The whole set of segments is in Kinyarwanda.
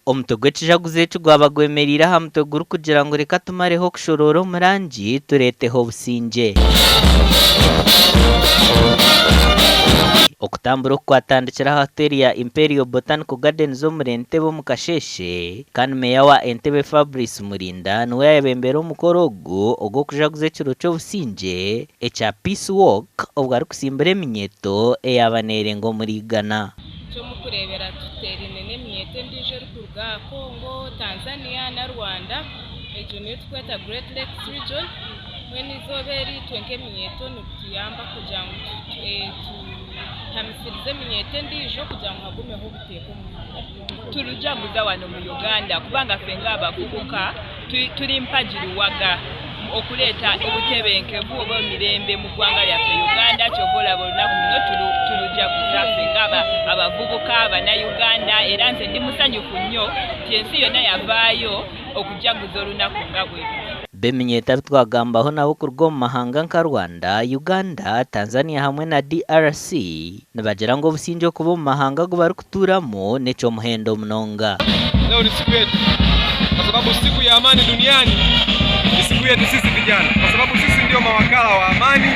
Omutwe gw'ekijaguzo eki gwaba gwemerire aha mutwe guri kugira ngu reka tumareho kushorora omu rangi tureeteho obusingye. Okutambura oku kwatandikira aha hoteri ya Imperial Botanical Gardens omuri Entebbe omu Kasheshe, kandi meya wa Entebbe Fabrice Murinda niwe yayebembera omukoro ogw'okujaguza ekiro ky'obusingye ekya Peace Walk obwo arikusimbura eminyeeto eyaba neerenga omuri Ghana. Mukurebera tuterine n'emyeto endiijo erikuruga Congo, Tanzania na Rwanda, egyo niyo tukweta Great Lakes Region. Mwene izooba eritwe nk'emyeto nituyamba kugira ngu tuhamisirize emyeto endiijo kugira ngu hagumeho obuteeka omu ihanga. Turujaguza wano mu Uganda kubanga ffe ng'abavubuka turi mpagiruwaga okuleeta obutebenkevu oba emirembe mu ggwanga lyaffe Uganda. Kyova olaba olunaku luno turujaguza ffe ng'abavubuka Abannayuganda, era nze ndi musanyufu nnyo nti ensi yonna yavaayo okujaguza olunaku nga bwe luno. B'eminyeeta bitwagambaho nabo kuruga omu mahanga nka Rwanda, Uganda, Tanzania hamwe na DRC nibagira ngu obusingye okuba omu mahanga agu barikutuuramu n'ekyomuhendo munonga. Leo ni siku yetu kwa sababu siku ya amani duniani ni siku yetu sisi vijana, kwa sababu sisi ndio mawakala wa amani,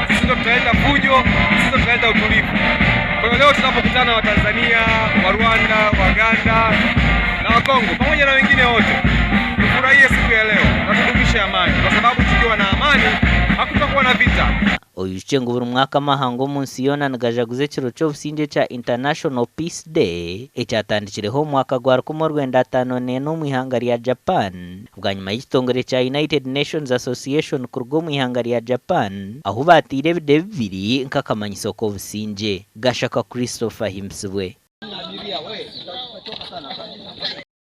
sisi ndio tutaleta fujo, sisi ndio tutaleta utulivu. Kwa hiyo leo tunapokutana wa Tanzania, wa Rwanda, wa Uganda na wa Kongo pamoja na wengine wote, tufurahie siku ya leo na tudumishe amani, kwa sababu tukiwa na amani hakutakuwa na vita. Oyuche ngu buri mwaka amahanga omu nsi yoona nigajaguza ekiro ky'obusingye kya International Peace Day ekyatandikireho omu mwaka gwa 1954 omu ihanga rya Japan, bwanyuma y'ekitongore kya United Nations Association kuruga omu ihanga rya Japan ahu batiire ebide bibiri nk'akamanyiso k'obusingye. Gashaka Christopher Himsibwe.